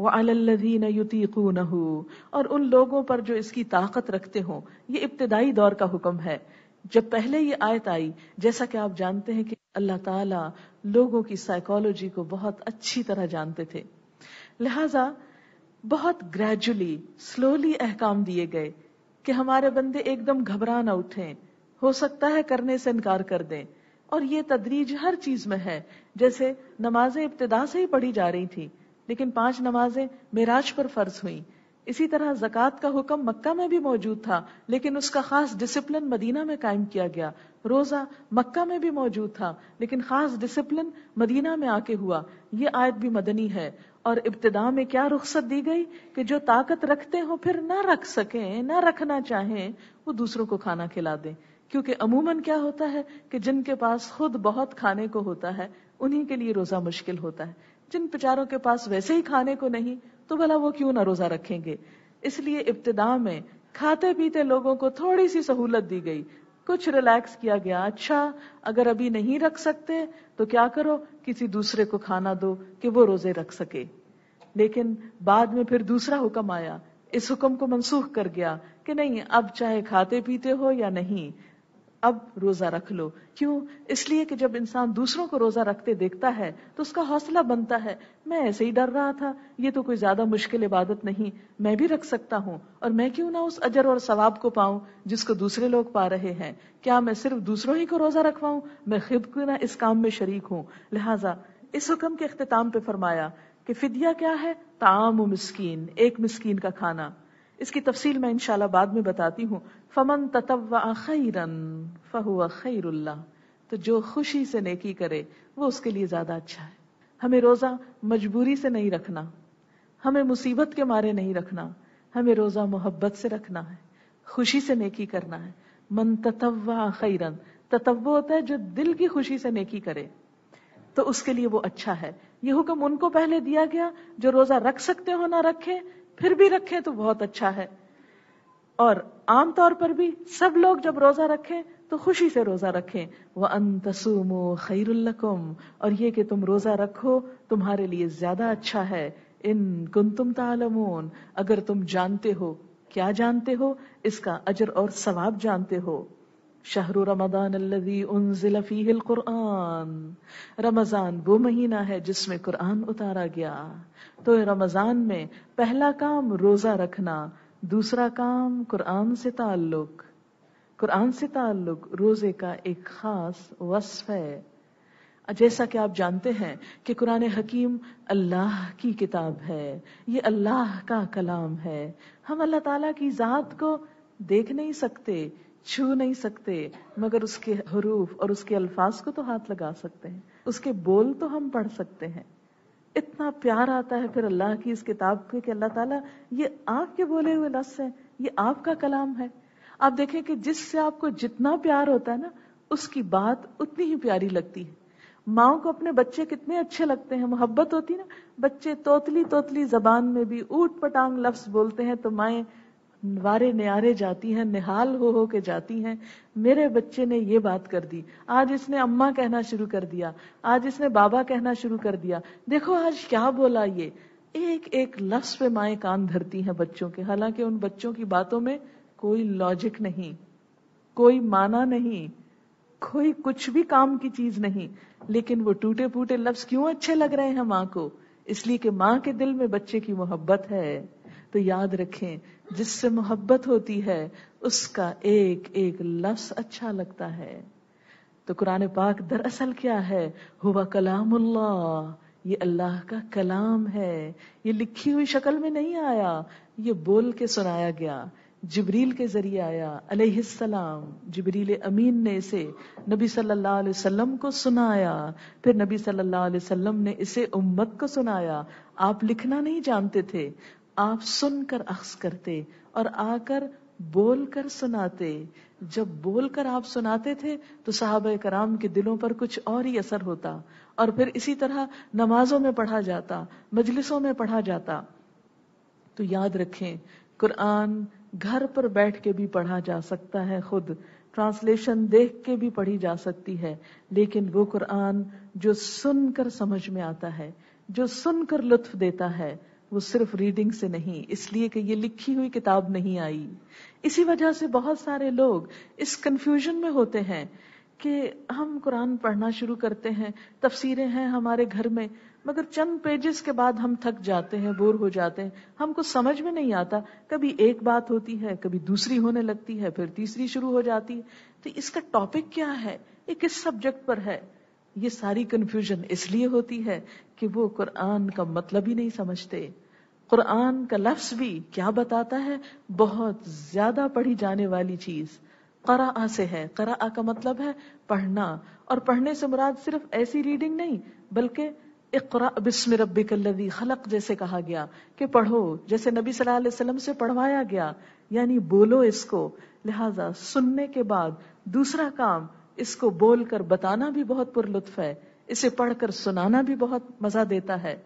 وعلی الذین یطیقونہ، اور ان لوگوں پر جو اس کی طاقت رکھتے ہوں. یہ ابتدائی دور کا حکم ہے. جب پہلے یہ آیت آئی، جیسا کہ آپ جانتے ہیں کہ اللہ تعالیٰ لوگوں کی سائیکالوجی کو بہت اچھی طرح جانتے تھے، لہذا بہت گریجولی سلولی احکام دیے گئے کہ ہمارے بندے ایک دم گھبرا نہ اٹھیں، ہو سکتا ہے کرنے سے انکار کر دیں. اور یہ تدریج ہر چیز میں ہے. جیسے نمازیں ابتدا سے ہی پڑھی جا رہی تھی، لیکن 5 نمازیں معراج پر فرض ہوئیں. اسی طرح زکوٰۃ کا حکم مکہ میں بھی موجود تھا، لیکن اس کا خاص ڈسپلن مدینہ میں قائم کیا گیا. روزہ مکہ میں بھی موجود تھا، لیکن خاص ڈسپلن مدینہ میں آ کے ہوا. یہ آیت بھی مدنی ہے. اور ابتدا میں کیا رخصت دی گئی کہ جو طاقت رکھتے ہوں پھر نہ رکھ سکیں، نہ رکھنا چاہیں، وہ دوسروں کو کھانا کھلا دیں. کیونکہ عموماً کیا ہوتا ہے کہ جن کے پاس خود بہت کھانے کو ہوتا ہے انہی کے لیے روزہ مشکل ہوتا ہے. جن بیچاروں کے پاس ویسے ہی کھانے کو نہیں تو بھلا وہ کیوں نہ روزہ رکھیں گے. اس لیے ابتدا میں کھاتے پیتے لوگوں کو تھوڑی سی سہولت دی گئی، کچھ ریلیکس کیا گیا. اچھا اگر ابھی نہیں رکھ سکتے تو کیا کرو، کسی دوسرے کو کھانا دو کہ وہ روزے رکھ سکے. لیکن بعد میں پھر دوسرا حکم آیا، اس حکم کو منسوخ کر گیا کہ نہیں، اب چاہے کھاتے پیتے ہو یا نہیں، اب روزہ رکھ لو. کیوں؟ اس لیے کہ جب انسان دوسروں کو روزہ رکھتے دیکھتا ہے تو اس کا حوصلہ بنتا ہے، میں ایسے ہی ڈر رہا تھا، یہ تو کوئی زیادہ مشکل عبادت نہیں، میں بھی رکھ سکتا ہوں، اور میں کیوں نہ اس اجر اور ثواب کو پاؤں جس کو دوسرے لوگ پا رہے ہیں. کیا میں صرف دوسروں ہی کو روزہ رکھواؤں؟ میں خود کیوں نہ اس کام میں شریک ہوں. لہٰذا اس حکم کے اختتام پہ فرمایا کہ فدیہ کیا ہے؟ طعام مسکین، ایک مسکین کا کھانا. اس کی تفصیل میں انشاءاللہ بعد میں بتاتی ہوں. فمن تطوع خیرا فہو خیر اللہ، تو جو خوشی سے نیکی کرے وہ اس کے لیے زیادہ اچھا ہے. ہمیں روزہ مجبوری سے نہیں رکھنا، ہمیں مصیبت کے مارے نہیں رکھنا، ہمیں روزہ محبت سے رکھنا ہے، خوشی سے نیکی کرنا ہے. من تطوع خیرا، تطوع ہوتا ہے جو دل کی خوشی سے نیکی کرے، تو اس کے لیے وہ اچھا ہے. یہ حکم ان کو پہلے دیا گیا جو روزہ رکھ سکتے ہو نہ رکھیں، پھر بھی رکھیں تو بہت اچھا ہے. اور عام طور پر بھی سب لوگ جب روزہ رکھیں تو خوشی سے روزہ رکھیں. وَأَن تَصُومُوا خَيْرٌ لَكُمْ، اور یہ کہ تم روزہ رکھو تمہارے لیے زیادہ اچھا ہے. ان کنتم تعلمون، اگر تم جانتے ہو. کیا جانتے ہو؟ اس کا اجر اور ثواب جانتے ہو. شہر رمضان الذی انزل فیہ القرآن، رمضان وہ مہینہ ہے جس میں قرآن اتارا گیا. تو رمضان میں پہلا کام روزہ رکھنا، دوسرا کام قرآن سے تعلق. قرآن سے تعلق روزے کا ایک خاص وصف ہے. جیسا کہ آپ جانتے ہیں کہ قرآن حکیم اللہ کی کتاب ہے، یہ اللہ کا کلام ہے. ہم اللہ تعالیٰ کی ذات کو دیکھ نہیں سکتے، چھو نہیں سکتے، مگر اس کے حروف اور اس کے الفاظ کو تو ہاتھ لگا سکتے ہیں، اس کے بول تو ہم پڑھ سکتے ہیں. اتنا پیار آتا ہے پھر اللہ کی اس کتاب کو کہ اللہ تعالیٰ یہ آپ کے بولے ہوئے لفظ ہیں، یہ آپ کا کلام ہے. آپ دیکھیں کہ جس سے آپ کو جتنا پیار ہوتا ہے نا، اس کی بات اتنی ہی پیاری لگتی ہے. ماؤں کو اپنے بچے کتنے اچھے لگتے ہیں، محبت ہوتی نا. بچے توتلی توتلی زبان میں بھی اوٹ پٹانگ لفظ بولتے ہیں تو مائیں وارے نیارے جاتی ہیں، نہال ہو کے جاتی ہیں. میرے بچے نے یہ بات کر دی، آج اس نے اماں کہنا شروع کر دیا، آج اس نے بابا کہنا شروع کر دیا، دیکھو آج کیا بولا. یہ ایک ایک لفظ پہ مائیں کان دھرتی ہیں بچوں کے، حالانکہ ان بچوں کی باتوں میں کوئی لاجک نہیں، کوئی معنی نہیں، کوئی کچھ بھی کام کی چیز نہیں، لیکن وہ ٹوٹے پھوٹے لفظ کیوں اچھے لگ رہے ہیں ماں کو؟ اس لیے کہ ماں کے دل میں بچے کی محبت ہے. تو یاد رکھیں، جس سے محبت ہوتی ہے اس کا ایک ایک لفظ اچھا لگتا ہے. تو قرآن پاک دراصل کیا ہے؟ ہوا کلام اللہ، یہ اللہ کا کلام ہے. یہ لکھی ہوئی شکل میں نہیں آیا، یہ بول کے سنایا گیا، جبریل کے ذریعے آیا علیہ السلام. جبریل امین نے اسے نبی صلی اللہ علیہ وسلم کو سنایا، پھر نبی صلی اللہ علیہ وسلم نے اسے امت کو سنایا. آپ لکھنا نہیں جانتے تھے، آپ سن کر اخذ کرتے اور آ کر بول کر سناتے. جب بول کر آپ سناتے تھے تو صحابہ کرام کے دلوں پر کچھ اور ہی اثر ہوتا، اور پھر اسی طرح نمازوں میں پڑھا جاتا، مجلسوں میں پڑھا جاتا. تو یاد رکھیں، قرآن گھر پر بیٹھ کے بھی پڑھا جا سکتا ہے، خود ٹرانسلیشن دیکھ کے بھی پڑھی جا سکتی ہے، لیکن وہ قرآن جو سن کر سمجھ میں آتا ہے، جو سن کر لطف دیتا ہے، وہ صرف ریڈنگ سے نہیں، اس لیے کہ یہ لکھی ہوئی کتاب نہیں آئی. اسی وجہ سے بہت سارے لوگ اس کنفیوژن میں ہوتے ہیں کہ ہم قرآن پڑھنا شروع کرتے ہیں، تفسیریں ہیں ہمارے گھر میں، مگر چند پیجز کے بعد ہم تھک جاتے ہیں، بور ہو جاتے ہیں، ہم کو سمجھ میں نہیں آتا. کبھی ایک بات ہوتی ہے، کبھی دوسری ہونے لگتی ہے، پھر تیسری شروع ہو جاتی ہے. تو اس کا ٹاپک کیا ہے، یہ کس سبجیکٹ پر ہے؟ یہ ساری کنفیوژن اس لیے ہوتی ہے کہ وہ قرآن کا مطلب ہی نہیں سمجھتے. قرآن کا لفظ بھی کیا بتاتا ہے؟ بہت زیادہ پڑھی جانے والی چیز قرأ سے ہے. قرأ کا مطلب ہے پڑھنا، اور پڑھنے سے مراد صرف ایسی ریڈنگ نہیں بلکہ اقرأ بسم ربک الذی خلق جیسے کہا گیا کہ پڑھو، جیسے نبی صلی اللہ علیہ وسلم سے پڑھوایا گیا، یعنی بولو اس کو. لہذا سننے کے بعد دوسرا کام اس کو بول کر بتانا بھی بہت پر لطف ہے، اسے پڑھ کر سنانا بھی بہت مزہ دیتا ہے.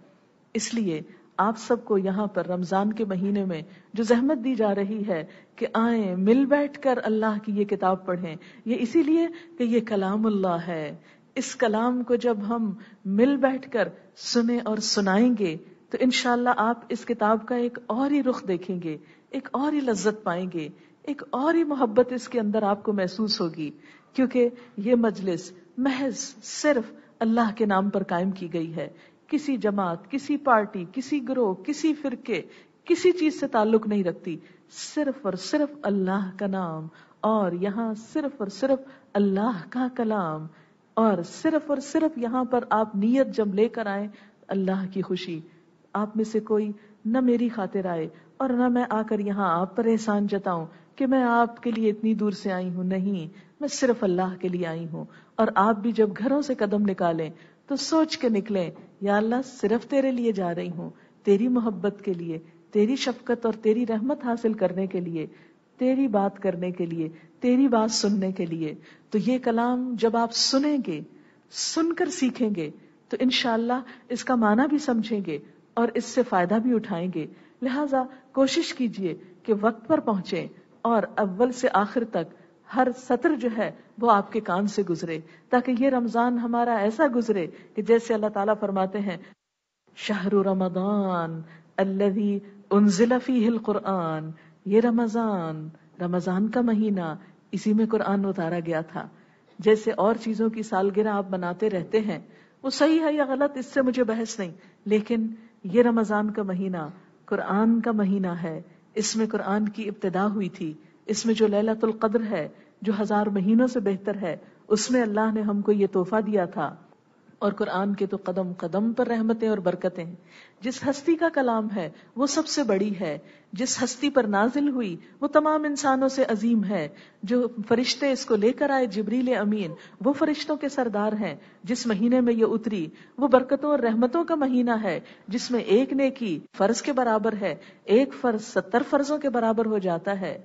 اس لیے آپ سب کو یہاں پر رمضان کے مہینے میں جو زحمت دی جا رہی ہے کہ آئیں مل بیٹھ کر اللہ کی یہ کتاب پڑھیں، یہ اسی لیے کہ یہ کلام اللہ ہے. اس کلام کو جب ہم مل بیٹھ کر سنیں اور سنائیں گے تو انشاءاللہ آپ اس کتاب کا ایک اور ہی رخ دیکھیں گے، ایک اور ہی لذت پائیں گے، ایک اور ہی محبت اس کے اندر آپ کو محسوس ہوگی. کیونکہ یہ مجلس محض صرف اللہ کے نام پر قائم کی گئی ہے، کسی جماعت، کسی پارٹی، کسی گروہ، کسی فرقے، کسی چیز سے تعلق نہیں رکھتی. صرف اور صرف اللہ کا نام، اور یہاں صرف اور صرف اللہ کا کلام، اور صرف یہاں پر آپ نیت جب لے کر آئیں اللہ کی خوشی. آپ میں سے کوئی نہ میری خاطر آئے اور نہ میں آ کر یہاں آپ پر احسان جتاؤں کہ میں آپ کے لیے اتنی دور سے آئی ہوں. نہیں، میں صرف اللہ کے لیے آئی ہوں. اور آپ بھی جب گھروں سے قدم نکالیں تو سوچ کے نکلیں، یا اللہ صرف تیرے لیے جا رہی ہوں، تیری محبت کے لیے، تیری شفقت اور تیری رحمت حاصل کرنے کے لیے، تیری بات کرنے کے لیے، تیری بات سننے کے لیے. تو یہ کلام جب آپ سنیں گے، سن کر سیکھیں گے تو انشاءاللہ اس کا معنی بھی سمجھیں گے اور اس سے فائدہ بھی اٹھائیں گے. لہٰذا کوشش کیجئے کہ وقت پر پہنچیں اور اول سے آخر تک ہر سطر جو ہے وہ آپ کے کان سے گزرے، تاکہ یہ رمضان ہمارا ایسا گزرے کہ جیسے اللہ تعالیٰ فرماتے ہیں شہر رمضان الذی انزل فیہ القرآن، یہ رمضان کا مہینہ، اسی میں قرآن اتارا گیا تھا. جیسے اور چیزوں کی سالگرہ آپ مناتے رہتے ہیں، وہ صحیح ہے یا غلط اس سے مجھے بحث نہیں، لیکن یہ رمضان کا مہینہ قرآن کا مہینہ ہے. اس میں قرآن کی ابتدا ہوئی تھی، اس میں جو لیلۃ القدر ہے جو 1000 مہینوں سے بہتر ہے، اس میں اللہ نے ہم کو یہ تحفہ دیا تھا. اور قرآن کے تو قدم قدم پر رحمتیں اور برکتیں ہیں. جس ہستی کا کلام ہے وہ سب سے بڑی ہے، جس ہستی پر نازل ہوئی وہ تمام انسانوں سے عظیم ہے. جو فرشتے اس کو لے کر آئے جبریل امین، وہ فرشتوں کے سردار ہیں. جس مہینے میں یہ اتری وہ برکتوں اور رحمتوں کا مہینہ ہے، جس میں ایک نیکی فرض کے برابر ہے، ایک فرض 70 فرضوں کے برابر ہو جاتا ہے.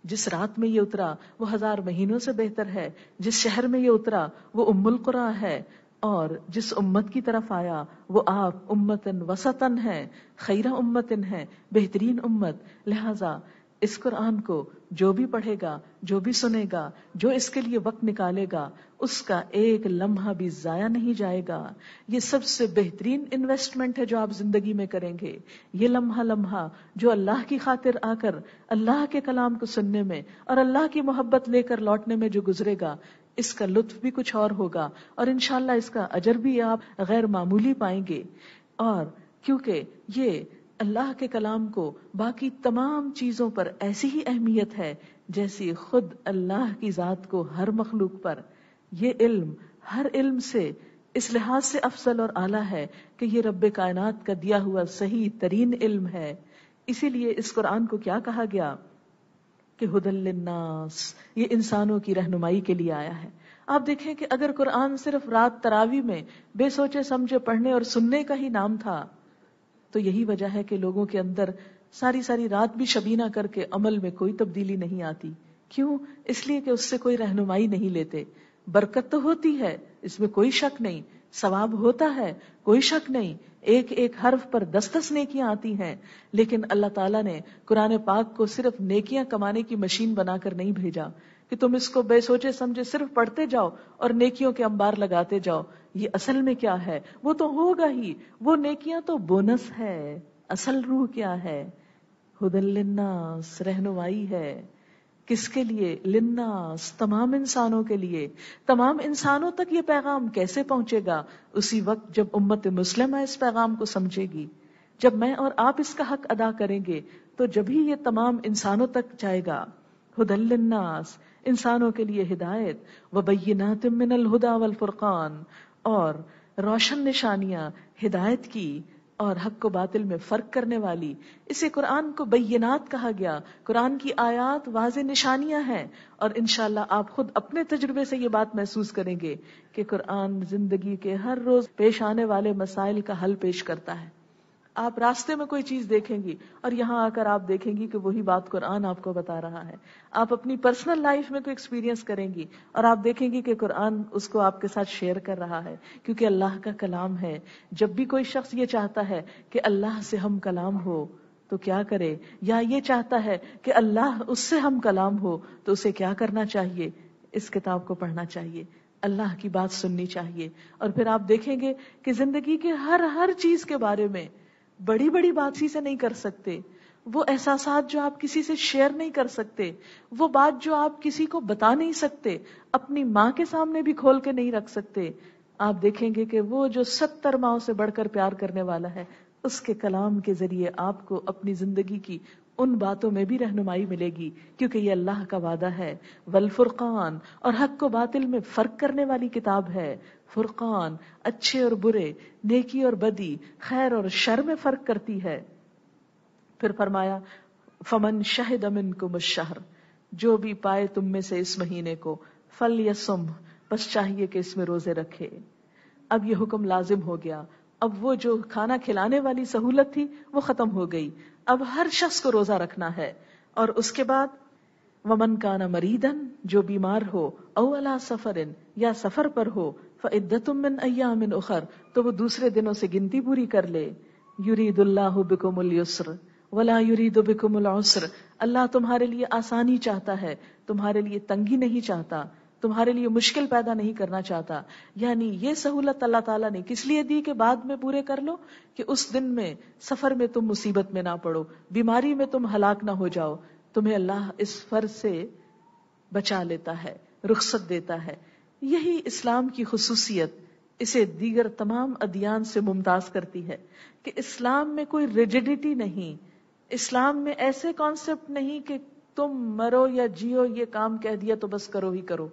جس رات میں یہ اترا وہ 1000 مہینوں سے بہتر ہے. جس شہر میں یہ اترا وہ ام القریٰ ہے، اور جس امت کی طرف آیا وہ آپ امتن وسطن ہے، خیرہ امتن ہے، بہترین امت. لہذا اس قرآن کو جو بھی پڑھے گا، جو بھی سنے گا، جو اس کے لیے وقت نکالے گا، اس کا ایک لمحہ بھی ضائع نہیں جائے گا. یہ سب سے بہترین انویسٹمنٹ ہے جو آپ زندگی میں کریں گے. یہ لمحہ جو اللہ کی خاطر آ کر اللہ کے کلام کو سننے میں اور اللہ کی محبت لے کر لوٹنے میں جو گزرے گا، اس کا لطف بھی کچھ اور ہوگا، اور انشاءاللہ اس کا اجر بھی آپ غیر معمولی پائیں گے. اور کیونکہ یہ اللہ کے کلام کو باقی تمام چیزوں پر ایسی ہی اہمیت ہے جیسی خود اللہ کی ذات کو ہر مخلوق پر. یہ علم ہر علم سے اس لحاظ سے افضل اور اعلیٰ ہے کہ یہ رب کائنات کا دیا ہوا صحیح ترین علم ہے. اسی لیے اس قرآن کو کیا کہا گیا کہ ہدی للناس، یہ انسانوں کی رہنمائی کے لیے آیا ہے. آپ دیکھیں کہ اگر قرآن صرف رات تراوی میں بے سوچے سمجھے پڑھنے اور سننے کا ہی نام تھا تو یہی وجہ ہے کہ لوگوں کے اندر ساری رات بھی شبینہ کر کے عمل میں کوئی تبدیلی نہیں آتی. کیوں؟ اس لیے کہ اس سے کوئی رہنمائی نہیں لیتے. برکت تو ہوتی ہے، اس میں کوئی شک نہیں، ثواب ہوتا ہے، کوئی شک نہیں، ایک ایک حرف پر 10 نیکیاں آتی ہیں. لیکن اللہ تعالیٰ نے قرآن پاک کو صرف نیکیاں کمانے کی مشین بنا کر نہیں بھیجا کہ تم اس کو بے سوچے سمجھے صرف پڑھتے جاؤ اور نیکیوں کے انبار لگاتے جاؤ. یہ اصل میں کیا ہے؟ وہ تو ہوگا ہی، وہ نیکیاں تو بونس ہے. اصل روح کیا ہے؟ ہدی للناس، رہنمائی ہے. کس کے لیے؟ للناس، تمام انسانوں کے لیے. تمام انسانوں تک یہ پیغام کیسے پہنچے گا؟ اسی وقت جب امت مسلمہ اس پیغام کو سمجھے گی، جب میں اور آپ اس کا حق ادا کریں گے تو جبھی یہ تمام انسانوں تک جائے گا. ہدی للناس، انسانوں کے لیے ہدایت، وبینات من الہدی والفرقان، اور روشن نشانیاں ہدایت کی اور حق و باطل میں فرق کرنے والی. اسے قرآن کو بینات کہا گیا. قرآن کی آیات واضح نشانیاں ہیں، اور انشاءاللہ آپ خود اپنے تجربے سے یہ بات محسوس کریں گے کہ قرآن زندگی کے ہر روز پیش آنے والے مسائل کا حل پیش کرتا ہے. آپ راستے میں کوئی چیز دیکھیں گی اور یہاں آ کر آپ دیکھیں گی کہ وہی بات قرآن آپ کو بتا رہا ہے. آپ اپنی پرسنل لائف میں کوئی ایکسپیرینس کریں گی اور آپ دیکھیں گی کہ قرآن اس کو آپ کے ساتھ شیئر کر رہا ہے، کیونکہ اللہ کا کلام ہے. جب بھی کوئی شخص یہ چاہتا ہے کہ اللہ سے ہم کلام ہو تو کیا کرے، یا یہ چاہتا ہے کہ اللہ اس سے ہم کلام ہو تو اسے کیا کرنا چاہیے؟ اس کتاب کو پڑھنا چاہیے، اللہ کی بات سننی چاہیے. اور پھر آپ دیکھیں گے کہ زندگی کے ہر چیز کے بارے میں بڑی بڑی بات کسی سے نہیں کر سکتے، وہ احساسات جو آپ کسی سے شیئر نہیں کر سکتے، وہ بات جو آپ کسی کو بتا نہیں سکتے، اپنی ماں کے سامنے بھی کھول کے نہیں رکھ سکتے، آپ دیکھیں گے کہ وہ جو 70 ماؤں سے بڑھ کر پیار کرنے والا ہے، اس کے کلام کے ذریعے آپ کو اپنی زندگی کی ان باتوں میں بھی رہنمائی ملے گی، کیونکہ یہ اللہ کا وعدہ ہے. والفرقان، اور حق و باطل میں فرق کرنے والی کتاب ہے. فرقان، اچھے اور برے، نیکی اور بدی، خیر اور شر میں فرق کرتی ہے. پھر فرمایا فمن شہد منکم الشہر، جو بھی پائے تم میں سے اس مہینے کو، فلیصم، بس چاہیے کہ اس میں روزے رکھے. اب یہ حکم لازم ہو گیا. اب وہ جو کھانا کھلانے والی سہولت تھی وہ ختم ہو گئی، اب ہر شخص کو روزہ رکھنا ہے. اور اس کے بعد ومن کان مریدن، جو بیمار ہو، او علی سفر، یا سفر پر ہو، فعدۃ من ایام اخر، تو وہ دوسرے دنوں سے گنتی پوری کر لے. یرید اللہ بکم الیسر ولا یرید بکم العسر، اللہ تمہارے لیے آسانی چاہتا ہے، تمہارے لیے تنگی نہیں چاہتا، تمہارے لیے مشکل پیدا نہیں کرنا چاہتا. یعنی یہ سہولت اللہ تعالیٰ نے کس لیے دی کہ بعد میں پورے کر لو، کہ اس دن میں سفر میں تم مصیبت میں نہ پڑو، بیماری میں تم ہلاک نہ ہو جاؤ. تمہیں اللہ اس فرض سے بچا لیتا ہے، رخصت دیتا ہے. یہی اسلام کی خصوصیت اسے دیگر تمام ادیان سے ممتاز کرتی ہے کہ اسلام میں کوئی ریجڈیٹی نہیں، اسلام میں ایسے کانسیپٹ نہیں کہ تم مرو یا جیو یہ کام کہہ دیا تو بس کرو ہی کرو.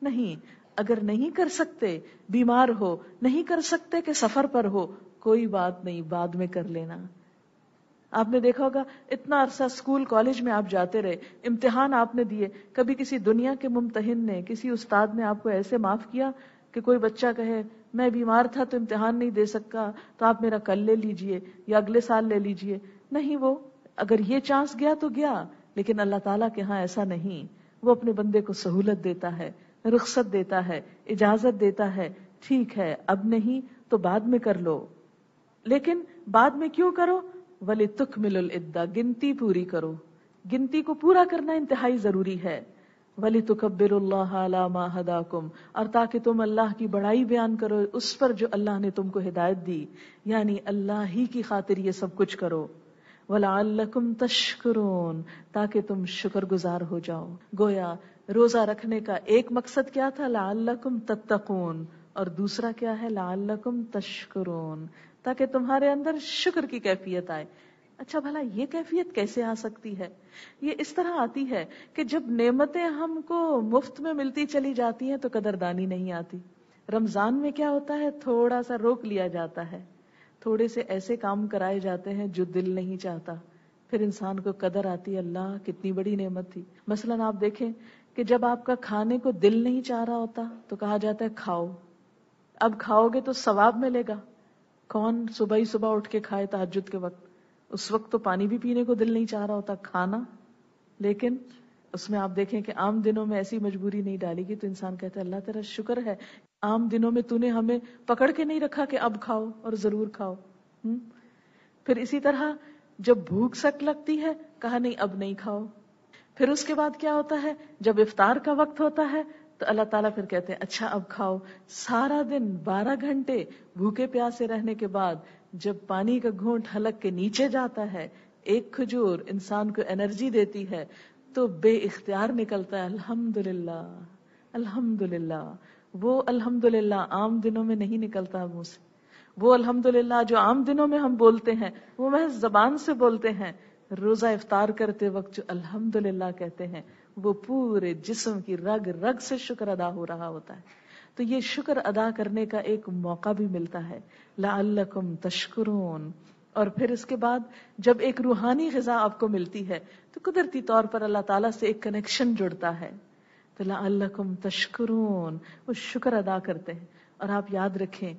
نہیں، اگر نہیں کر سکتے، بیمار ہو، نہیں کر سکتے کہ سفر پر ہو، کوئی بات نہیں، بعد میں کر لینا. آپ نے دیکھا ہوگا اتنا عرصہ اسکول کالج میں آپ جاتے رہے، امتحان آپ نے دیے، کبھی کسی دنیا کے ممتحن نے، کسی استاد نے آپ کو ایسے معاف کیا کہ کوئی بچہ کہے میں بیمار تھا تو امتحان نہیں دے سکا تو آپ میرا کل لے لیجئے یا اگلے سال لے لیجئے؟ نہیں، وہ اگر یہ چانس گیا تو گیا، لیکن اللہ تعالیٰ کے ہاں ایسا نہیں. وہ اپنے بندے کو سہولت دیتا ہے، رخصت دیتا ہے، اجازت دیتا ہے. ٹھیک ہے اب نہیں تو بعد میں کر لو، لیکن بعد میں کیوں کرو؟ وَلِتُكْمِلُ الْعِدَّةَ، گنتی پوری کرو. گنتی کو پورا کرنا انتہائی ضروری ہے. وَلِتُكَبِّرُوا اللَّهَ عَلَى مَا هَدَاكُمْ، اور تاکہ تم اللہ کی بڑائی بیان کرو اس پر جو اللہ نے تم کو ہدایت دی، یعنی اللہ ہی کی خاطر یہ سب کچھ کرو. وَلَعَلَّكُمْ تَشْكُرُونَ، تاکہ تم شکر گزار ہو جاؤ. گویا روزہ رکھنے کا ایک مقصد کیا تھا؟ لَعَلَّكُمْ تَتَّقُونَ، اور دوسرا کیا ہے؟ لَعَلَّكُمْ تَشْكُرُونَ، تاکہ تمہارے اندر شکر کی کیفیت آئے. اچھا بھلا یہ کیفیت کیسے آ سکتی ہے؟ یہ اس طرح آتی ہے کہ جب نعمتیں ہم کو مفت میں ملتی چلی جاتی ہیں تو قدردانی نہیں آتی. رمضان میں کیا ہوتا ہے؟ تھوڑا سا روک لیا جاتا ہے، تھوڑے سے ایسے کام کرائے جاتے ہیں جو دل نہیں چاہتا، پھر انسان کو قدر آتی ہے، اللہ کتنی بڑی نعمت تھی. مثلاً آپ دیکھیں کہ جب آپ کا کھانے کو دل نہیں چاہ رہا ہوتا تو کہا جاتا ہے کھاؤ، اب کھاؤ گے تو ثواب ملے گا. کون صبح ہی صبح اٹھ کے کھائے تہجد کے وقت؟ اس وقت تو پانی بھی پینے کو دل نہیں چاہ رہا ہوتا، کھانا. لیکن اس میں آپ دیکھیں کہ عام دنوں میں ایسی مجبوری نہیں ڈالی گی تو انسان کہتا ہے اللہ تیرا شکر ہے، عام دنوں میں تو نے ہمیں پکڑ کے نہیں رکھا کہ اب کھاؤ اور ضرور کھاؤ. پھر اسی طرح جب بھوک سک لگتی ہے کہا نہیں اب نہیں کھاؤ. پھر اس کے بعد کیا ہوتا ہے؟ جب افطار کا وقت ہوتا ہے تو اللہ تعالیٰ پھر کہتے ہیں اچھا اب کھاؤ. سارا دن 12 گھنٹے بھوکے پیاسے رہنے کے بعد جب پانی کا گھونٹ حلق کے نیچے جاتا ہے، ایک کھجور انسان کو انرجی دیتی ہے، تو بے اختیار نکلتا ہے الحمدللہ الحمدللہ. وہ الحمدللہ عام دنوں میں نہیں نکلتا منہ سے. وہ الحمدللہ جو عام دنوں میں ہم بولتے ہیں وہ محض زبان سے بولتے ہیں. روزہ افطار کرتے وقت جو الحمدللہ کہتے ہیں وہ پورے جسم کی رگ رگ سے شکر ادا ہو رہا ہوتا ہے. تو یہ شکر ادا کرنے کا ایک موقع بھی ملتا ہے. لعلکم تشکرون. اور پھر اس کے بعد جب ایک روحانی غذا آپ کو ملتی ہے تو قدرتی طور پر اللہ تعالیٰ سے ایک کنیکشن جڑتا ہے. تو لعلکم تشکرون، وہ شکر ادا کرتے ہیں. اور آپ یاد رکھیں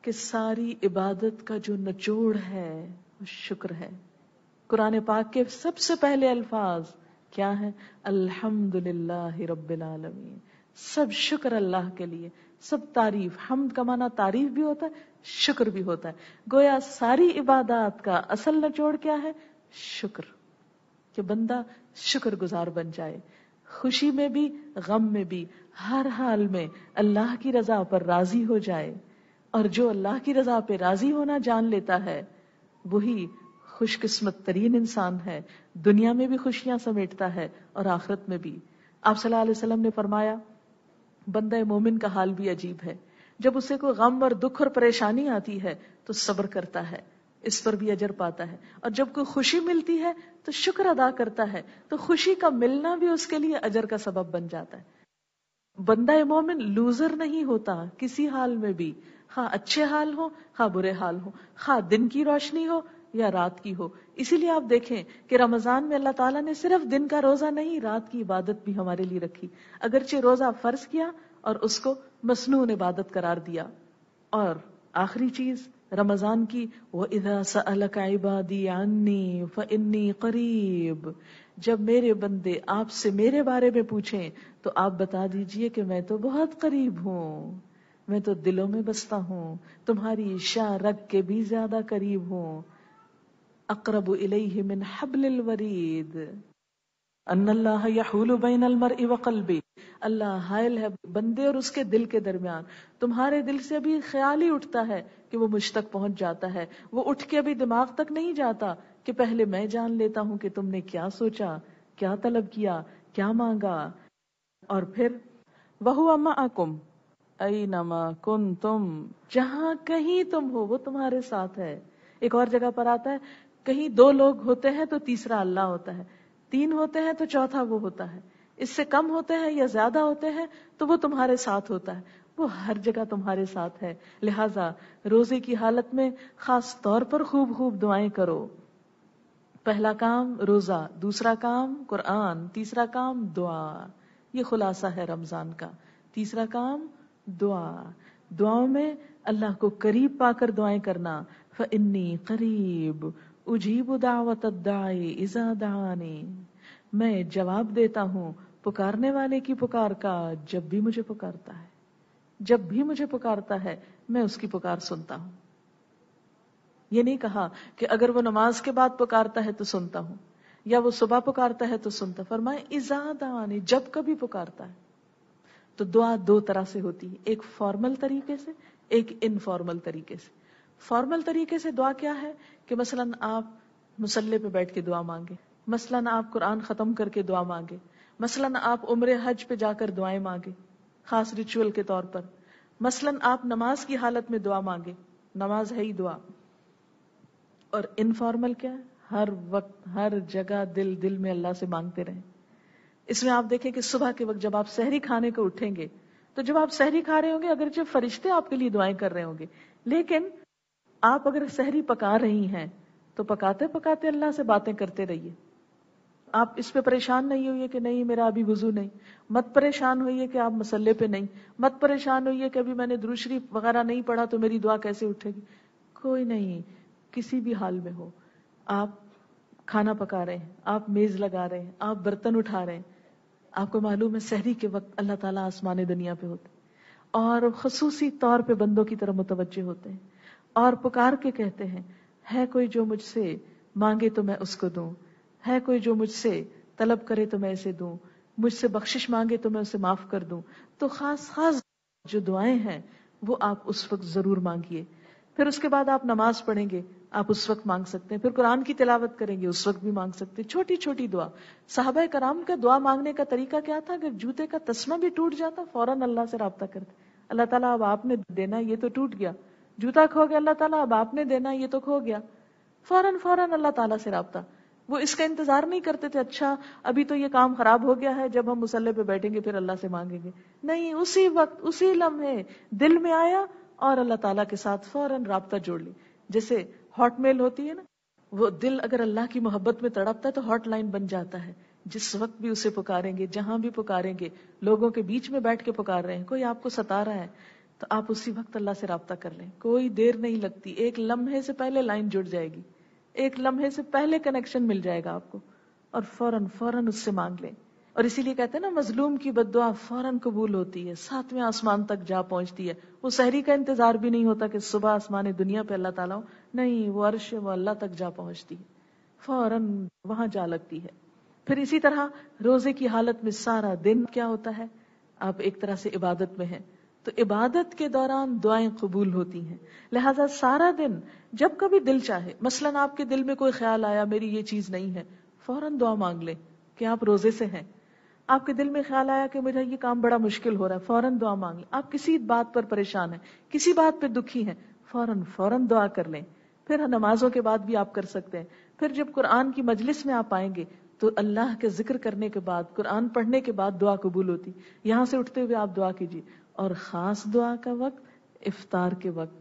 کہ ساری عبادت کا جو نچوڑ ہے وہ شکر ہے. قرآن پاک کے سب سے پہلے الفاظ کیا ہیں؟ الحمدللہ رب العالمین. سب شکر اللہ کے لیے، سب تعریف. حمد کا معنی تعریف بھی ہوتا ہے، شکر بھی ہوتا ہے. گویا ساری عبادات کا اصل نچوڑ کیا ہے؟ شکر. کہ بندہ شکر گزار بن جائے، خوشی میں بھی غم میں بھی ہر حال میں اللہ کی رضا پر راضی ہو جائے. اور جو اللہ کی رضا پہ راضی ہونا جان لیتا ہے وہی خوش قسمت ترین انسان ہے. دنیا میں بھی خوشیاں سمیٹتا ہے اور آخرت میں بھی. آپ صلی اللہ علیہ وسلم نے فرمایا بندہ مومن کا حال بھی عجیب ہے. جب اسے کوئی غم اور دکھ اور پریشانی آتی ہے تو صبر کرتا ہے، اس پر بھی اجر پاتا ہے. اور جب کوئی خوشی ملتی ہے تو شکر ادا کرتا ہے، تو خوشی کا ملنا بھی اس کے لیے اجر کا سبب بن جاتا ہے. بندہ مومن لوزر نہیں ہوتا کسی حال میں بھی، خواہ اچھے حال ہو خواہ برے حال ہو، خواہ دن کی روشنی ہو یا رات کی ہو. اسی لیے آپ دیکھیں کہ رمضان میں اللہ تعالیٰ نے صرف دن کا روزہ نہیں، رات کی عبادت بھی ہمارے لیے رکھی. اگرچہ روزہ فرض کیا اور اس کو مسنون عبادت قرار دیا. اور آخری چیز رمضان کی وَإِذَا سَأَلَكَ عِبَادِي عَنِّي فَإِنِّي قَرِيبٌ. جب میرے بندے آپ سے میرے بارے میں پوچھیں تو آپ بتا دیجئے کہ میں تو بہت قریب ہوں، میں تو دلوں میں بستا ہوں، تمہاری شاہ رگ کے بھی زیادہ قریب ہوں. اقرب الیہ من حبل الورید ان اللہ یحول بین المرء وقلبہ. اللہ حائل ہے بندے اور اس کے دل کے درمیان. تمہارے دل سے بھی خیال ہی اٹھتا ہے کہ وہ مجھ تک پہنچ جاتا ہے. وہ اٹھ کے ابھی دماغ تک نہیں جاتا کہ پہلے میں جان لیتا ہوں کہ تم نے کیا سوچا، کیا طلب کیا، کیا مانگا. اور پھر وَهُوَ مَعَكُمْ أَيْنَمَا كُنْتُمْ. جہاں کہیں تم ہو وہ تمہارے ساتھ ہے. ایک اور جگہ پر آتا ہے کہیں دو لوگ ہوتے ہیں تو تیسرا اللہ ہوتا ہے، تین ہوتے ہیں تو چوتھا وہ ہوتا ہے، اس سے کم ہوتے ہیں یا زیادہ ہوتے ہیں تو وہ تمہارے ساتھ ہوتا ہے. وہ ہر جگہ تمہارے ساتھ ہے. لہٰذا روزے کی حالت میں خاص طور پر خوب خوب دعائیں کرو. پہلا کام روزہ، دوسرا کام قرآن، تیسرا کام دعا. یہ خلاصہ ہے رمضان کا. تیسرا کام دعا. دعاؤں میں اللہ کو قریب پا کر دعائیں کرنا. فَإِنِّي قَرِيبٌ أُجِيبُ دَعْوَةَ الدَّاعِ إِذَا دَعَانِ. میں جواب دیتا ہوں پکارنے والے کی پکار کا جب بھی مجھے پکارتا ہے. جب بھی مجھے پکارتا ہے میں اس کی پکار سنتا ہوں. یہ نہیں کہا کہ اگر وہ نماز کے بعد پکارتا ہے تو سنتا ہوں یا وہ صبح پکارتا ہے تو سنتا. فرمائے اذا دعانی، جب کبھی پکارتا ہے. تو دعا دو طرح سے ہوتی ہے، ایک فارمل طریقے سے، ایک انفارمل طریقے سے. فارمل طریقے سے دعا کیا ہے کہ مثلاً آپ مصلی پہ بیٹھ کے دعا مانگے، مثلاً آپ قرآن ختم کر کے دعا مانگے، مثلاً آپ عمرے حج پہ جا کر دعائیں مانگے خاص ریچول کے طور پر، مثلاً آپ نماز کی حالت میں دعا مانگے، نماز ہے ہی دعا. اور انفارمل کیا ہے؟ ہر وقت ہر جگہ دل دل میں اللہ سے مانگتے رہیں. اس میں آپ دیکھیں کہ صبح کے وقت جب آپ سحری کھانے کو اٹھیں گے تو جب آپ سحری کھا رہے ہوں گے اگرچہ فرشتے آپ کے لیے دعائیں کر رہے ہوں گے، لیکن آپ اگر سحری پکا رہی ہیں تو پکاتے پکاتے اللہ سے باتیں کرتے رہیے. آپ اس پہ پریشان نہیں ہوئیے کہ نہیں میرا ابھی وضو نہیں، مت پریشان ہوئیے کہ آپ مسلے پہ نہیں، مت پریشان ہوئیے کہ ابھی میں نے درود شریف وغیرہ نہیں پڑھا تو میری دعا کیسے اٹھے گی. کوئی نہیں، کسی بھی حال میں ہو، آپ کھانا پکا رہے ہیں، آپ میز لگا رہے ہیں، آپ برتن اٹھا رہے ہیں، آپ کو معلوم ہے سحری کے وقت اللہ تعالیٰ آسمان دنیا پہ ہوتے اور خصوصی طور پہ بندوں کی طرف متوجہ ہوتے ہیں اور پکار کے کہتے ہیں ہے کوئی جو مجھ سے مانگے تو میں اس کو دوں، ہے کوئی جو مجھ سے طلب کرے تو میں اسے دوں، مجھ سے بخشش مانگے تو میں اسے معاف کر دوں. تو خاص خاص جو دعائیں ہیں وہ آپ اس وقت ضرور مانگیے. پھر اس کے بعد آپ نماز پڑھیں گے، آپ اس وقت مانگ سکتے ہیں. پھر قرآن کی تلاوت کریں گے، اس وقت بھی مانگ سکتے ہیں. چھوٹی چھوٹی دعا. صحابہ کرام کا دعا مانگنے کا طریقہ کیا تھا؟ اگر جوتے کا تسمہ بھی ٹوٹ جاتا فوراً اللہ سے رابطہ کرتے. اللہ تعالیٰ اب آپ نے دینا، یہ تو ٹوٹ گیا. جوتا کھو گیا، اللہ تعالیٰ اب آپ نے دینا، یہ تو کھو گیا. فوراً اللہ تعالیٰ سے رابطہ. وہ اس کا انتظار نہیں کرتے تھے اچھا ابھی تو یہ کام خراب ہو گیا ہے، جب ہم مصلی پہ بیٹھیں گے پھر اللہ سے مانگیں گے. نہیں، اسی وقت اسی لمحے دل میں آیا اور اللہ تعالیٰ کے ساتھ فوراً رابطہ جوڑ لی. جیسے ہاٹ میل ہوتی ہے نا، وہ دل اگر اللہ کی محبت میں تڑپتا ہے تو ہاٹ لائن بن جاتا ہے. جس وقت بھی اسے پکاریں گے، جہاں بھی پکاریں گے، لوگوں کے بیچ میں بیٹھ کے پکار رہے ہیں، کوئی آپ کو ستا رہا ہے تو آپ اسی وقت اللہ سے رابطہ کر لیں. کوئی دیر نہیں لگتی، ایک لمحے سے پہلے لائن جڑ جائے گی، ایک لمحے سے پہلے کنیکشن مل جائے گا آپ کو، اور فوراً اس سے مانگ لیں. اور اسی لیے کہتے ہیں نا، مظلوم کی بد دعا فوراً قبول ہوتی ہے، 7ویں آسمان تک جا پہنچتی ہے. وہ سحری کا انتظار بھی نہیں ہوتا کہ صبح آسمان دنیا پہ اللہ تعالیٰ ہو، نہیں، وہ عرش وہ اللہ تک جا پہنچتی ہے، فوراً وہاں جا لگتی ہے. پھر اسی طرح روزے کی حالت میں سارا دن کیا ہوتا ہے؟ آپ ایک طرح سے عبادت میں ہیں، تو عبادت کے دوران دعائیں قبول ہوتی ہیں. لہٰذا سارا دن جب کبھی دل چاہے، مثلاً آپ کے دل میں کوئی خیال آیا میری یہ چیز نہیں ہے، فوراً دعا مانگ لیں کہ آپ روزے سے ہیں. آپ کے دل میں خیال آیا کہ میرا یہ کام بڑا مشکل ہو رہا ہے، فوراً دعا مانگ لیں. آپ کسی بات پر پریشان ہیں، کسی بات پہ دکھی ہیں، فوراً دعا کر لیں. پھر نمازوں کے بعد بھی آپ کر سکتے ہیں. پھر جب قرآن کی مجلس میں آپ آئیں گے تو اللہ کے ذکر کرنے کے بعد، قرآن پڑھنے کے بعد دعا قبول ہوتی. یہاں سے اٹھتے ہوئے آپ دعا کیجیے. اور خاص دعا کا وقت افطار کے وقت.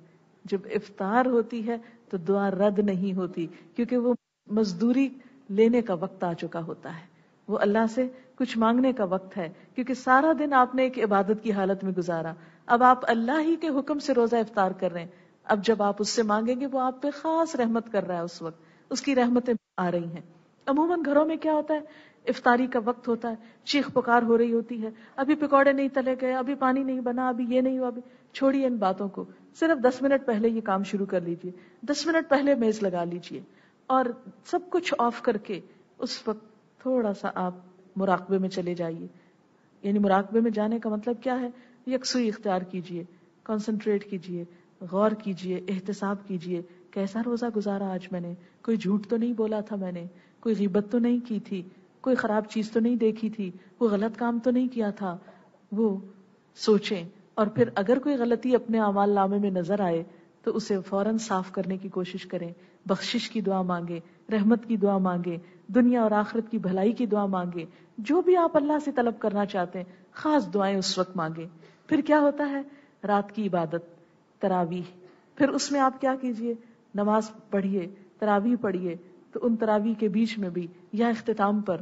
جب افطار ہوتی ہے تو دعا رد نہیں ہوتی، کیونکہ وہ مزدوری لینے کا وقت آ چکا ہوتا ہے، وہ اللہ سے کچھ مانگنے کا وقت ہے، کیونکہ سارا دن آپ نے ایک عبادت کی حالت میں گزارا. اب آپ اللہ ہی کے حکم سے روزہ افطار کر رہے ہیں. اب جب آپ اس سے مانگیں گے وہ آپ پہ خاص رحمت کر رہا ہے، اس وقت اس کی رحمتیں آ رہی ہیں. عموماً گھروں میں کیا ہوتا ہے، افطاری کا وقت ہوتا ہے، چیخ پکار ہو رہی ہوتی ہے، ابھی پکوڑے نہیں تلے گئے، ابھی پانی نہیں بنا، ابھی یہ نہیں ہوا. ابھی چھوڑیے ان باتوں کو، صرف 10 منٹ پہلے یہ کام شروع کر لیجئے، 10 منٹ پہلے میز لگا لیجئے، اور سب کچھ آف کر کے اس وقت تھوڑا سا آپ مراقبے میں چلے جائیے. یعنی مراقبے میں جانے کا مطلب کیا ہے؟ یکسوئی اختیار کیجئے، کنسنٹریٹ کیجئے، غور کیجئے، احتساب کیجئے. کیسا روزہ گزارا آج میں نے؟ کوئی جھوٹ تو نہیں بولا تھا میں نے؟ کوئی غیبت تو نہیں کی تھی؟ کوئی خراب چیز تو نہیں دیکھی تھی؟ کوئی غلط کام تو نہیں کیا تھا؟ وہ سوچیں. اور پھر اگر کوئی غلطی اپنے اعمال نامے میں نظر آئے تو اسے فوراً صاف کرنے کی کوشش کریں. بخشش کی دعا مانگیں، رحمت کی دعا مانگیں، دنیا اور آخرت کی بھلائی کی دعا مانگیں. جو بھی آپ اللہ سے طلب کرنا چاہتے ہیں خاص دعائیں اس وقت مانگیں. پھر کیا ہوتا ہے؟ رات کی عبادت، تراویح. پھر اس میں آپ کیا کیجئے؟ نماز پڑھیے، تراویح پڑھیے. تو ان تراویح کے بیچ میں بھی یا اختتام پر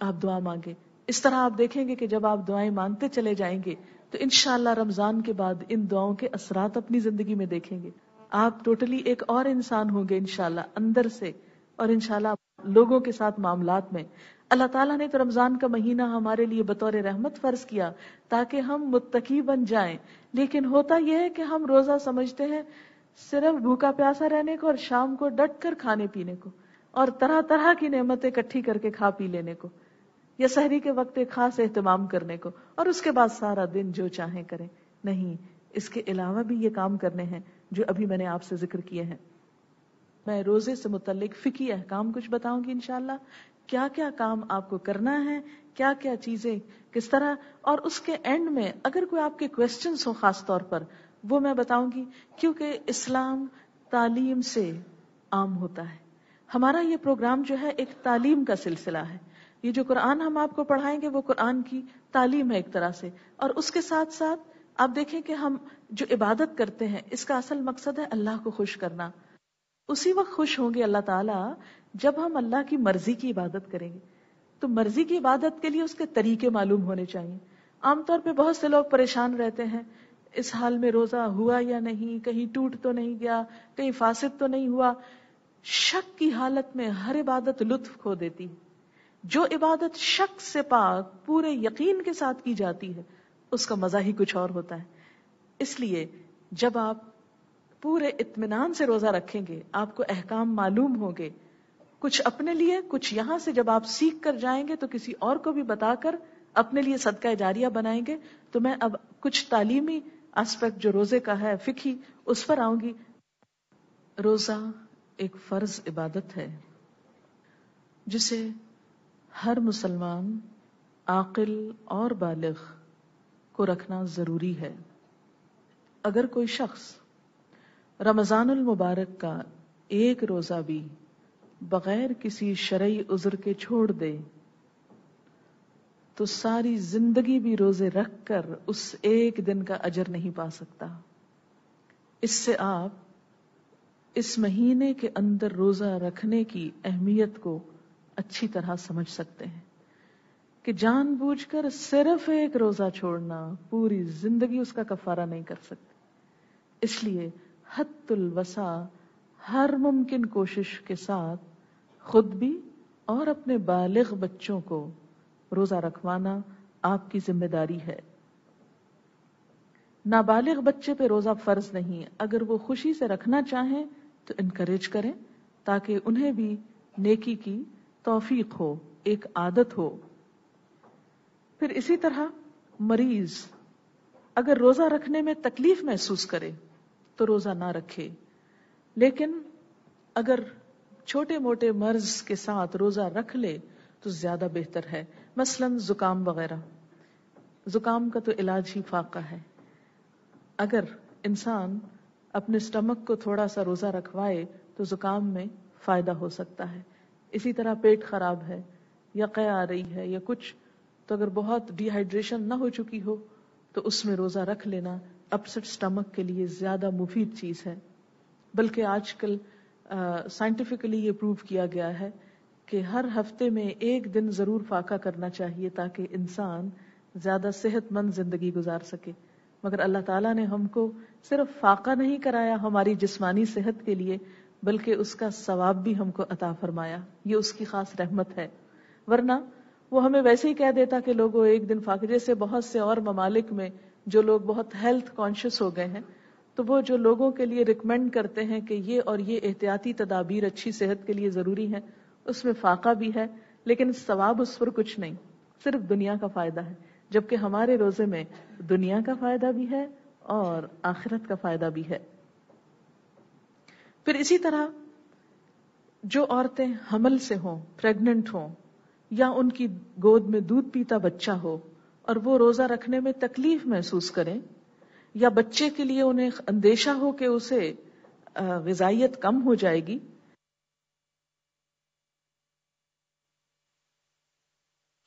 آپ دعا مانگیں. اس طرح آپ دیکھیں گے کہ جب آپ دعائیں مانگتے چلے جائیں گے تو انشاءاللہ رمضان کے بعد ان دعاؤں کے اثرات اپنی زندگی میں دیکھیں گے. آپ ٹوٹلی ایک اور انسان ہوں گے انشاءاللہ اندر سے، اور انشاءاللہ لوگوں کے ساتھ معاملات میں. اللہ تعالیٰ نے تو رمضان کا مہینہ ہمارے لیے بطور رحمت فرض کیا تاکہ ہم متقی بن جائیں. لیکن ہوتا یہ ہے کہ ہم روزہ سمجھتے ہیں صرف بھوکا پیاسا رہنے کو، اور شام کو ڈٹ کر کھانے پینے کو، اور طرح طرح کی نعمتیں اکٹھی کر کے کھا پی لینے کو، یا سحری کے وقت ایک خاص اہتمام کرنے کو، اور اس کے بعد سارا دن جو چاہیں کریں. نہیں، اس کے علاوہ بھی یہ کام کرنے ہیں جو ابھی میں نے آپ سے ذکر کیے ہیں. میں روزے سے متعلق فقہی احکام کچھ بتاؤں گی انشاءاللہ، کیا کیا کام آپ کو کرنا ہے، کیا کیا چیزیں کس طرح. اور اس کے اینڈ میں اگر کوئی آپ کے کویسچنز ہو خاص طور پر وہ میں بتاؤں گی، کیونکہ اسلام تعلیم سے عام ہوتا ہے. ہمارا یہ پروگرام جو ہے ایک تعلیم کا سلسلہ ہے. یہ جو قرآن ہم آپ کو پڑھائیں گے وہ قرآن کی تعلیم ہے ایک طرح سے. اور اس کے ساتھ ساتھ آپ دیکھیں کہ ہم جو عبادت کرتے ہیں اس کا اصل مقصد ہے اللہ کو خوش کرنا. اسی وقت خوش ہوں گے اللہ تعالیٰ جب ہم اللہ کی مرضی کی عبادت کریں گے. تو مرضی کی عبادت کے لیے اس کے طریقے معلوم ہونے چاہیے. عام طور پہ بہت سے لوگ پریشان رہتے ہیں اس حال میں روزہ ہوا یا نہیں، کہیں ٹوٹ تو نہیں گیا، کہیں فاسد تو نہیں ہوا. شک کی حالت میں ہر عبادت لطف کھو دیتی. جو عبادت شک سے پاک پورے یقین کے ساتھ کی جاتی ہے اس کا مزہ ہی کچھ اور ہوتا ہے. اس لیے جب آپ پورے اطمینان سے روزہ رکھیں گے، آپ کو احکام معلوم ہوں گے، کچھ اپنے لیے، کچھ یہاں سے جب آپ سیکھ کر جائیں گے تو کسی اور کو بھی بتا کر اپنے لیے صدقہ جاریہ بنائیں گے. تو میں اب کچھ تعلیمی آسپیکٹ جو روزے کا ہے فقہی اس پر آؤں گی. روزہ ایک فرض عبادت ہے جسے ہر مسلمان عاقل اور بالغ کو رکھنا ضروری ہے. اگر کوئی شخص رمضان المبارک کا ایک روزہ بھی بغیر کسی شرعی عذر کے چھوڑ دے تو ساری زندگی بھی روزے رکھ کر اس ایک دن کا اجر نہیں پا سکتا. اس سے آپ اس مہینے کے اندر روزہ رکھنے کی اہمیت کو اچھی طرح سمجھ سکتے ہیں کہ جان بوجھ کر صرف ایک روزہ چھوڑنا پوری زندگی اس کا کفارہ نہیں کر سکتے. اس لیے حد الوسع ہر ممکن کوشش کے ساتھ خود بھی اور اپنے بالغ بچوں کو روزہ رکھوانا آپ کی ذمہ داری ہے. نابالغ بچے پہ روزہ فرض نہیں. اگر وہ خوشی سے رکھنا چاہیں تو انکریج کریں تاکہ انہیں بھی نیکی کی توفیق ہو، ایک عادت ہو. پھر اسی طرح مریض اگر روزہ رکھنے میں تکلیف محسوس کرے تو روزہ نہ رکھے، لیکن اگر چھوٹے موٹے مرض کے ساتھ روزہ رکھ لے تو زیادہ بہتر ہے. مثلا زکام وغیرہ، زکام کا تو علاج ہی فاقہ ہے. اگر انسان اپنے سٹمک کو تھوڑا سا روزہ رکھوائے تو زکام میں فائدہ ہو سکتا ہے. اسی طرح پیٹ خراب ہے یا قے آ رہی ہے یا کچھ، تو اگر بہت ڈی ہائیڈریشن نہ ہو چکی ہو تو اس میں روزہ رکھ لینا اپسٹ سٹمک کے لیے زیادہ مفید چیز ہے. بلکہ آج کل سائنٹیفکلی یہ پروو کیا گیا ہے کہ ہر ہفتے میں ایک دن ضرور فاقہ کرنا چاہیے تاکہ انسان زیادہ صحت مند زندگی گزار سکے. مگر اللہ تعالیٰ نے ہم کو صرف فاقہ نہیں کرایا ہماری جسمانی صحت کے لیے، بلکہ اس کا ثواب بھی ہم کو عطا فرمایا. یہ اس کی خاص رحمت ہے. ورنہ وہ ہمیں ویسے ہی کہہ دیتا کہ لوگوں ایک دن فاقہ، جیسے بہت سے اور ممالک میں جو لوگ بہت ہیلتھ کانشیس ہو گئے ہیں تو وہ جو لوگوں کے لیے ریکمینڈ کرتے ہیں کہ یہ اور یہ احتیاطی تدابیر اچھی صحت کے لیے ضروری ہیں، اس میں فاقہ بھی ہے لیکن ثواب اس پر کچھ نہیں، صرف دنیا کا فائدہ ہے. جبکہ ہمارے روزے میں دنیا کا فائدہ بھی ہے اور آخرت کا فائدہ بھی ہے. پھر اسی طرح جو عورتیں حمل سے ہوں، پریگننٹ ہوں، یا ان کی گود میں دودھ پیتا بچہ ہو اور وہ روزہ رکھنے میں تکلیف محسوس کریں، یا بچے کے لیے انہیں اندیشہ ہو کہ اسے غذائیت کم ہو جائے گی،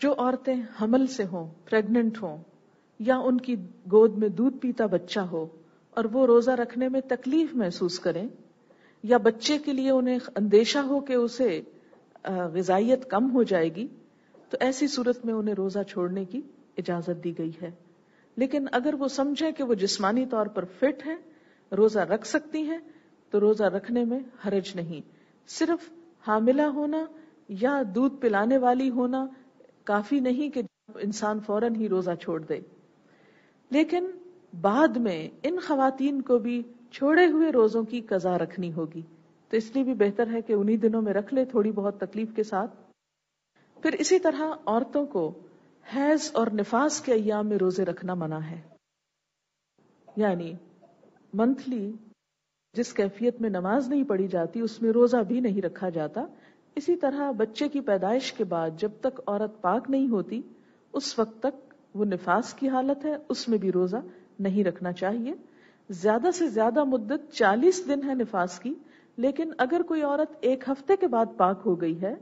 جو عورتیں حمل سے ہوں، پریگننٹ ہوں، یا ان کی گود میں دودھ پیتا بچہ ہو اور وہ روزہ رکھنے میں تکلیف محسوس کریں، یا بچے کے لیے انہیں اندیشہ ہو کہ اسے غذائیت کم ہو جائے گی، تو ایسی صورت میں انہیں روزہ چھوڑنے کی اجازت دی گئی ہے. لیکن اگر وہ سمجھیں کہ وہ جسمانی طور پر فٹ ہیں، روزہ رکھ سکتی ہیں، تو روزہ رکھنے میں حرج نہیں. صرف حاملہ ہونا یا دودھ پلانے والی ہونا کافی نہیں کہ انسان فوراً ہی روزہ چھوڑ دے. لیکن بعد میں ان خواتین کو بھی چھوڑے ہوئے روزوں کی قضا رکھنی ہوگی، تو اس لیے بھی بہتر ہے کہ انہی دنوں میں رکھ لے تھوڑی بہت تکلیف کے ساتھ. پھر اسی طرح عورتوں کو حیض اور نفاس کے ایام میں روزے رکھنا منع ہے. یعنی منتھلی جس کیفیت میں نماز نہیں پڑھی جاتی اس میں روزہ بھی نہیں رکھا جاتا. اسی طرح بچے کی پیدائش کے بعد جب تک عورت پاک نہیں ہوتی اس وقت تک وہ نفاس کی حالت ہے، اس میں بھی روزہ نہیں رکھنا چاہیے. زیادہ سے زیادہ مدت 40 دن ہے نفاس کی، لیکن اگر کوئی عورت ایک ہفتے کے بعد پاک ہو گئی ہے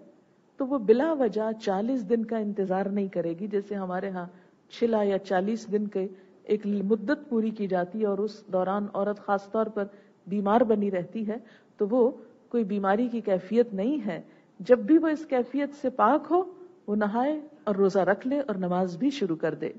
تو وہ بلا وجہ 40 دن کا انتظار نہیں کرے گی. جیسے ہمارے ہاں 6 یا 40 دن کے ایک مدت پوری کی جاتی ہے اور اس دوران عورت خاص طور پر بیمار بنی رہتی ہے، تو وہ کوئی بیماری کی کیفیت نہیں ہے. جب بھی وہ اس کیفیت سے پاک ہو وہ نہائے اور روزہ رکھ لے اور نماز بھی شروع کر دے.